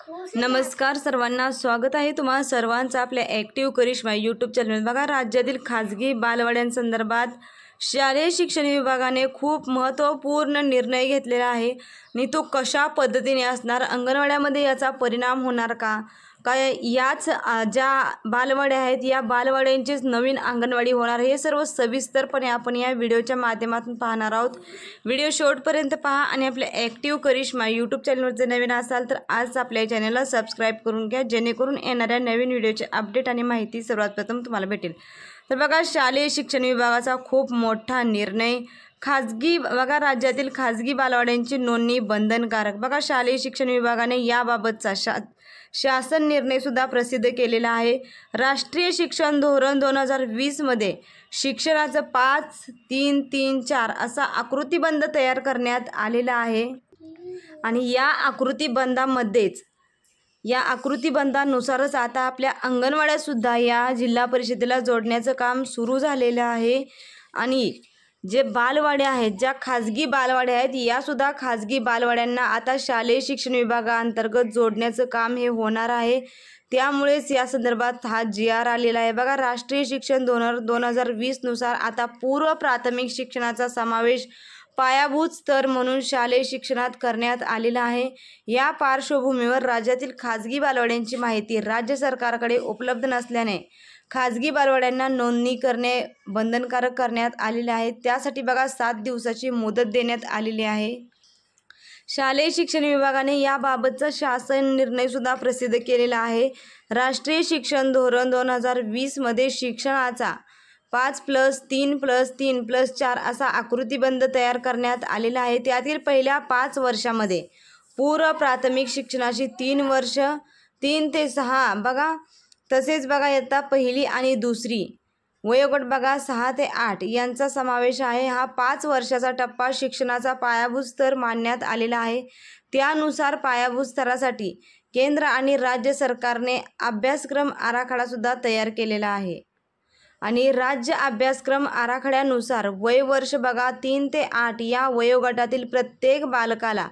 नमस्कार सर्वांना, स्वागत आहे तुम्हा सर्वांचं आपल्या ॲक्टिव्ह करिश्मा यूट्यूब चॅनल। बघा, राज्यातील खाजगी बालवाड्यांसंदर्भात शालेय शिक्षण विभागाने खूप महत्त्वपूर्ण निर्णय घेतलेला आहे आणि तो कशा पद्धतीने असणार, अंगणवाड्यामध्ये याचा परिणाम होणार का, काय याच ज्या बालवाड्या आहेत या बालवाड्यांचीच नवीन अंगणवाडी होणार, हे सर्व सविस्तरपणे आपण या व्हिडिओच्या माध्यमातून पाहणार आहोत। व्हिडिओ शेवटपर्यंत पहा आणि आपल्या ॲक्टिव्ह करिश्मा यूट्यूब चॅनलवर जर नवीन असाल तर आज आपल्या चॅनलला सबस्क्राईब करून घ्या, जेणेकरून येणाऱ्या नवीन व्हिडिओचे अपडेट आणि माहिती सर्वात प्रथम तुम्हाला भेटेल। तर बघा, शालेय शिक्षण विभागाचा खूप मोठा निर्णय। बघा, राज्यातील खाजगी बालवाड्यांची नोंदणी बंधनकारक। बघा, शालेय शिक्षण विभागाने याबाबतचा शासन निर्णय सुद्धा प्रसिद्ध केलेला आहे। राष्ट्रीय शिक्षण धोरण 2020 मध्ये शिक्षणाचं 5-3-3-4 असा आकृतिबंध तयार करण्यात आलेला आहे आणि या आकृतिबंधानुसारच आता आपल्या अंगणवाड्या सुद्धा या जिल्हा परिषदेला जोडण्याचं काम सुरू झालेलं आहे आणि जे बालवाड्या आहेत, ज्या खाजगी बालवाड्या आहेत, या सुद्धा खाजगी बालवाड्यांना आता शालेय शिक्षण विभागाअंतर्गत जोडण्याचं काम हे होणार आहे। त्यामुळेच या संदर्भात हा GR आलेला आहे। बघा, राष्ट्रीय शिक्षण धोरण 2020 नुसार आता पूर्व प्राथमिक शिक्षणाचा समावेश पायाभूत स्तर म्हणून शालेय शिक्षणात करण्यात आलेला आहे। या पार्श्वभूमीवर राज्यातील खाजगी बालवाड्यांची माहिती राज्य सरकारकडे उपलब्ध नसल्याने खाजगी बालवाड्यांना नोंदणी करणे बंधनकारक करण्यात आलेले आहे। त्यासाठी बघा, 7 दिवसाची मुदत देण्यात आलेली आहे। शालेय शिक्षण विभागाने याबाबतचा शासन निर्णय सुद्धा प्रसिद्ध केलेला आहे। राष्ट्रीय शिक्षण धोरण 2020 मध्ये शिक्षणाचा 5+3+3+4 असा आकृतिबंध तयार करण्यात आलेला आहे। त्यातील पहिल्या 5 वर्षामध्ये पूर्व प्राथमिक शिक्षणाची 3 वर्ष 3 ते 6 बघा, तसेच बघा इयत्ता पहिली आणि दुसरी वयोगट बघा 6 ते 8 यांचा समावेश आहे। हा 5 वर्षाचा टप्पा शिक्षणाचा पायाभूत स्तर मानण्यात आलेला आहे। त्यानुसार पायाभूत स्तरासाठी केंद्र आणि राज्य सरकारने अभ्यासक्रम आराखडा सुद्धा तयार केलेला आहे आणि राज्य अभ्यासक्रम आराखड्यानुसार वयवर्ष बघा 3 ते 8 या वयोगटातील प्रत्येक बालकाला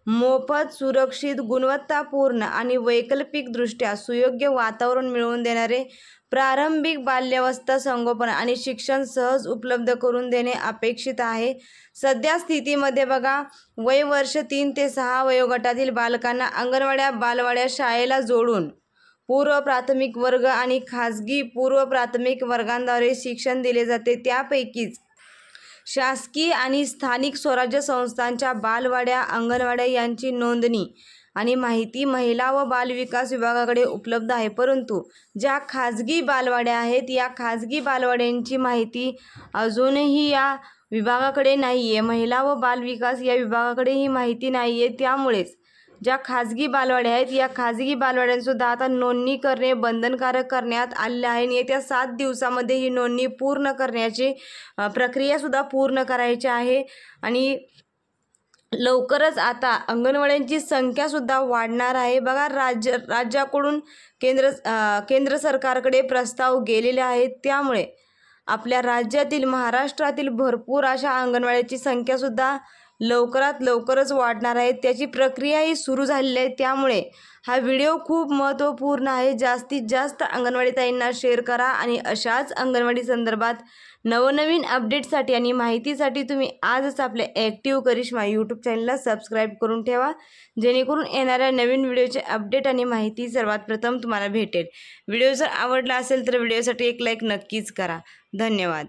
मोफत, सुरक्षित, गुणवत्तापूर्ण आणि वैकल्पिकदृष्ट्या सुयोग्य वातावरण मिळवून देणारे प्रारंभिक बाल्यावस्था संगोपन आणि शिक्षण सहज उपलब्ध करून देणे अपेक्षित आहे। सध्या स्थितीमध्ये बघा, वयवर्ष 3 ते 6 वयोगटातील बालकांना अंगणवाड्या, बालवाड्या, शाळेला जोडून पूर्व प्राथमिक वर्ग आणि खाजगी पूर्व प्राथमिक वर्गांद्वारे शिक्षण दिले जाते। त्यापैकीच शासकीय आणि स्थानिक स्वराज्य संस्थांच्या बालवाड्या, अंगणवाड्या यांची नोंदणी आणि माहिती महिला व बाल विकास विभागाकडे उपलब्ध आहे। परंतु ज्या खाजगी बालवाड्या आहेत या खाजगी बालवाड्यांची माहिती अजूनही या विभागाकडे नाही आहे, महिला व बाल विकास या विभागाकडे ही माहिती नाही आहे। त्यामुळेच ज्या खाजगी बालवाड्या आहेत या खाजगी बालवाड्यांसुद्धा आता नोंदणी करणे बंधनकारक करण्यात आले आहे। येत्या 7 दिवसामध्ये ही नोंदणी पूर्ण करण्याची प्रक्रियासुद्धा पूर्ण करायची आहे आणि लवकरच आता अंगणवाड्यांची संख्यासुद्धा वाढणार आहे। बघा, राज्याकडून केंद्र सरकारकडे प्रस्ताव गेलेले आहेत। त्यामुळे आपल्या राज्यातील महाराष्ट्रातील भरपूर अशा अंगणवाड्याची संख्यासुद्धा लवकरात लवकरच वाढणार आहे। त्याची प्रक्रियाही सुरू झालेली आहे। त्यामुळे हा व्हिडिओ खूप महत्त्वपूर्ण आहे। जास्तीत जास्त अंगणवाडी ताईंना शेअर करा आणि अशाच अंगणवाडी संदर्भात नवनवीन अपडेटसाठी आणि माहितीसाठी तुम्ही आजच आपल्या ॲक्टिव्ह करिश्मा यूट्यूब चॅनलला सबस्क्राईब करून ठेवा, जेणेकरून येणाऱ्या नवीन व्हिडिओचे अपडेट आणि माहिती सर्वात प्रथम तुम्हाला भेटेल। व्हिडिओ जर आवडला असेल तर व्हिडिओसाठी एक लाईक नक्कीच करा। धन्यवाद।